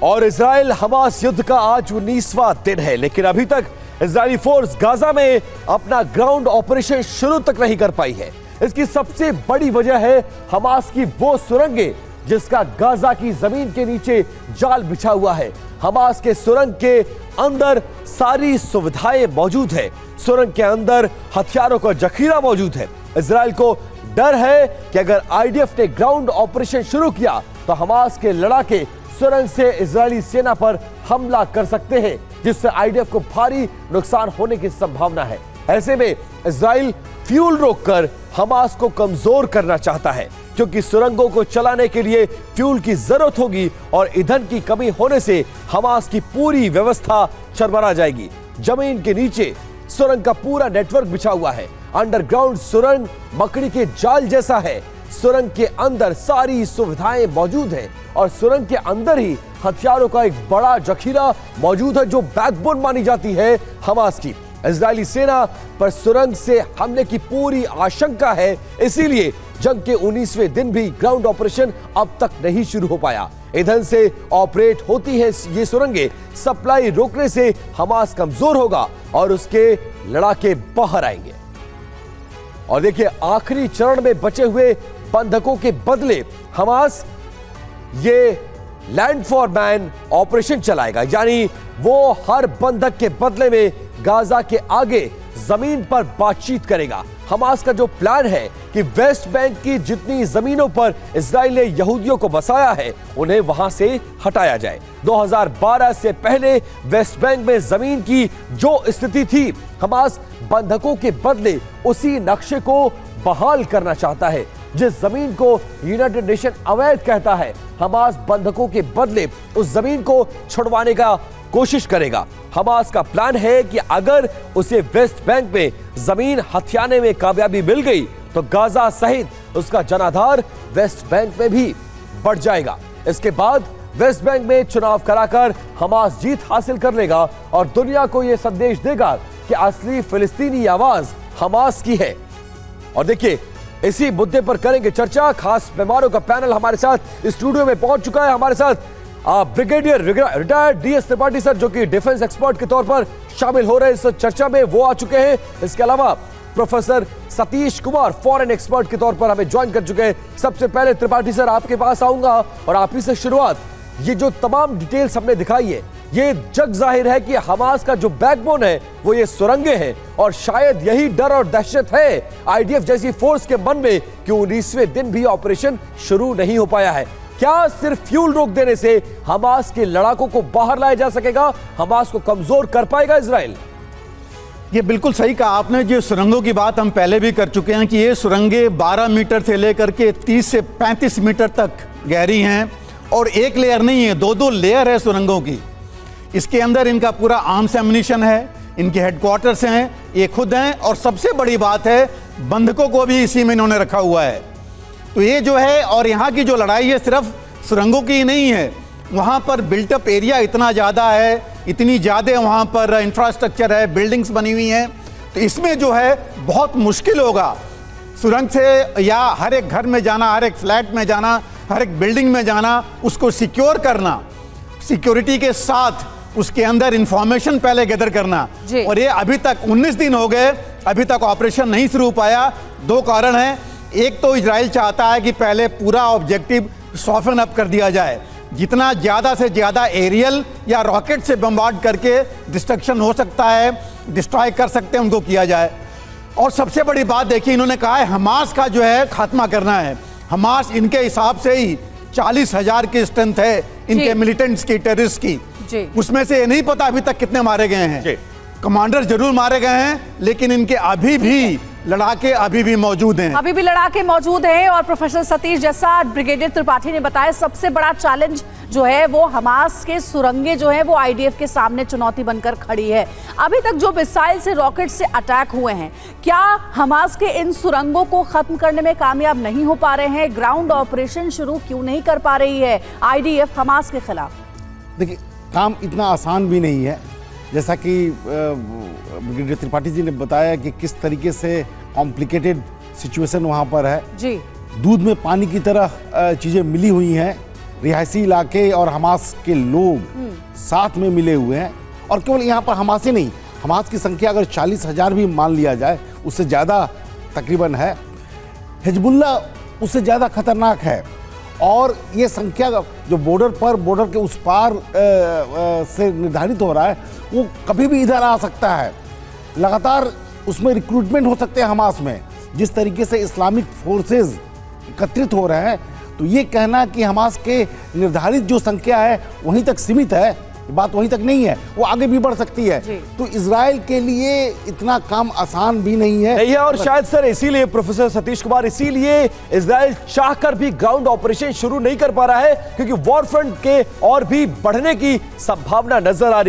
और Israel Hamas युद्ध का आज 19वां दिन है, लेकिन अभी तक इजरायली फोर्स गाजा में अपना ग्राउंड ऑपरेशन शुरू तक नहीं कर पाई है। इसकी सबसे बड़ी वजह है हमास की वो सुरंगें जिसका गाजा की जमीन के नीचे जाल बिछा हुआ है। हमास के सुरंग के अंदर सारी सुविधाएं मौजूद है। सुरंग के अंदर हथियारों का जखीरा मौजूद है। इजराइल को डर है कि अगर आईडीएफ ने ग्राउंड ऑपरेशन शुरू किया तो हमास के लड़ाके सुरंग से इजरायली सेना पर हमला कर सकते हैं, जिससे आईडीएफ को भारी नुकसान होने की संभावना है। ऐसे में इजराइल फ्यूल रोककर हमास को कमजोर करना चाहता है, क्योंकि सुरंगों को चलाने के लिए फ्यूल की जरूरत होगी और ईंधन की कमी होने से हमास की पूरी व्यवस्था चरमरा जाएगी। जमीन के नीचे सुरंग का पूरा नेटवर्क बिछा हुआ है। अंडरग्राउंड सुरंग मकड़ी के जाल जैसा है। सुरंग के अंदर सारी सुविधाएं मौजूद हैं और सुरंग के अंदर ही हथियारों का एक बड़ा जखीरा मौजूद है, जो बैकबोन मानी जाती है हमास की। इजरायली सेना पर सुरंग से हमले की पूरी आशंका है, इसीलिए जंग के 19वें दिन भी ग्राउंड ऑपरेशन अब तक नहीं शुरू हो पाया। ईंधन से ऑपरेट होती है ये सुरंगें। सप्लाई रोकने से हमास कमजोर होगा और उसके लड़ाके बाहर आएंगे। और देखिए, आखिरी चरण में बचे हुए बंधकों के बदले हमास ये लैंड फॉर मैन ऑपरेशन चलाएगा, यानी वो हर बंधक के बदले में गाजा के आगे जमीन पर बातचीत करेगा। हमास का जो प्लान है कि वेस्ट बैंक की जितनी जमीनों पर इजराइल ने यहूदियों को बसाया है उन्हें वहां से हटाया जाए। 2012 से पहले वेस्ट बैंक में जमीन की जो स्थिति थी, हमास बंधकों के बदले उसी नक्शे को बहाल करना चाहता है। जिस जमीन को यूनाइटेड नेशन अवैध कहता है, हमास बंधकों के बदले उस जमीन को छुड़वाने का कोशिश करेगा। हमास का प्लान है कि अगर उसे वेस्ट बैंक में जमीन हथियाने में कामयाबी मिल गई तो गाजा सहित उसका जनाधार वेस्ट बैंक में भी बढ़ जाएगा। इसके बाद वेस्ट बैंक में चुनाव कराकर हमास जीत हासिल कर लेगा और दुनिया को यह संदेश देगा कि असली फिलिस्तीनी आवाज हमास की है। और देखिए, इसी मुद्दे पर करेंगे चर्चा। खास मेहमानों का पैनल हमारे साथ स्टूडियो में पहुंच चुका है। हमारे साथ brigadier retired DS Tripathi sir, जो कि डिफेंस एक्सपर्ट के तौर पर शामिल हो रहे हैं इस चर्चा में, वो आ चुके हैं। इसके अलावा professor Satish Kumar foreign expert के तौर पर हमें ज्वाइन कर चुके हैं। सबसे पहले त्रिपाठी सर, आपके पास आऊंगा और आप ही से शुरुआत। ये जो तमाम डिटेल्स हमने दिखाई है, ये जग जाहिर है कि हमास का जो बैकबोन है वो ये सुरंगें हैं, और शायद यही डर और दहशत है आईडीएफ जैसी फोर्स के मन में कि 19वें दिन भी ऑपरेशन शुरू नहीं हो पाया है। क्या सिर्फ फ्यूल रोक देने से हमास के लड़ाकों को बाहर लाया जा सकेगा? हमास को कमजोर कर पाएगा इजराइल? ये बिल्कुल सही कहा आपने। जो सुरंगों की बात हम पहले भी कर चुके हैं कि ये सुरंगें 12 मीटर से लेकर के 30 से 35 मीटर तक गहरी हैं, और एक लेयर नहीं है, दो लेयर है सुरंगों की। इसके अंदर इनका पूरा आर्म्स एम्युनिशन है, इनके हेडक्वार्टर्स हैं, ये खुद हैं, और सबसे बड़ी बात है बंधकों को भी इसी में इन्होंने रखा हुआ है। तो ये जो है, और यहाँ की जो लड़ाई है सिर्फ सुरंगों की ही नहीं है, वहाँ पर बिल्टअप एरिया इतना ज़्यादा है, इतनी ज़्यादा वहाँ पर इंफ्रास्ट्रक्चर है, बिल्डिंग्स बनी हुई हैं, तो इसमें जो है बहुत मुश्किल होगा सुरंग से या हर एक घर में जाना, हर एक फ्लैट में जाना, हर एक बिल्डिंग में जाना, उसको सिक्योर करना, सिक्योरिटी के साथ उसके अंदर इंफॉर्मेशन पहले गैदर करना। और ये अभी तक 19 दिन हो गए, अभी तक ऑपरेशन नहीं शुरू हो पाया। दो कारण हैं। एक तो इजराइल चाहता है कि पहले पूरा ऑब्जेक्टिव सॉफ्टन अप कर दिया जाए, जितना ज़्यादा से ज़्यादा एरियल या रॉकेट से बम्बार्ड करके डिस्ट्रक्शन हो सकता है, डिस्ट्रॉय कर सकते हैं, उनको किया जाए। और सबसे बड़ी बात देखिए, इन्होंने कहा है हमास का जो है खात्मा करना है। हमास इनके हिसाब से ही 40,000 की स्ट्रेंथ है इनके मिलिटेंट्स की, टेररिस्ट की। उसमें से ये नहीं पता अभी तक कितने मारे गए हैं। कमांडर जरूर मारे गए हैं, लेकिन इनके अभी भी लड़ाके अभी भी मौजूद हैं, अभी भी लड़ाके मौजूद हैं। और प्रोफेसर सतीश, जैसा ब्रिगेडियर त्रिपाठी ने बताया, सबसे बड़ा चैलेंज जो है वो हमास के सुरंगें जो है वो आईडीएफ के सामने चुनौती बनकर खड़ी है। अभी तक जो मिसाइल से, रॉकेट से अटैक हुए हैं, क्या हमास के इन सुरंगों को खत्म करने में कामयाब नहीं हो पा रहे हैं? ग्राउंड ऑपरेशन शुरू क्यों नहीं कर पा रही है आईडीएफ हमास के खिलाफ? देखिए, काम इतना आसान भी नहीं है, जैसा कि ब्रिगेडियर त्रिपाठी जी ने बताया कि किस तरीके से कॉम्प्लिकेटेड सिचुएशन वहाँ पर है। जी। दूध में पानी की तरह चीज़ें मिली हुई हैं, रिहायशी इलाके और हमास के लोग साथ में मिले हुए हैं। और केवल यहाँ पर हमास ही नहीं, हमास की संख्या अगर 40,000 भी मान लिया जाए, उससे ज़्यादा तकरीबन है। हिजबुल्ला उससे ज़्यादा खतरनाक है। और ये संख्या जो बॉर्डर के उस पार से निर्धारित हो रहा है, वो कभी भी इधर आ सकता है। लगातार उसमें रिक्रूटमेंट हो सकते हैं हमास में। जिस तरीके से इस्लामिक फोर्सेस एकत्रित हो रहे हैं, तो ये कहना कि हमास के निर्धारित जो संख्या है वहीं तक सीमित है, बात वहीं तक नहीं है, वो आगे भी बढ़ सकती है। तो इजराइल के लिए इतना काम आसान भी नहीं है। और शायद सर इसीलिए प्रोफेसर सतीश कुमार, इसीलिए इजराइल चाहकर भी ग्राउंड ऑपरेशन शुरू नहीं कर पा रहा है, क्योंकि वॉर फ्रंट के और भी बढ़ने की संभावना नजर आ रही है।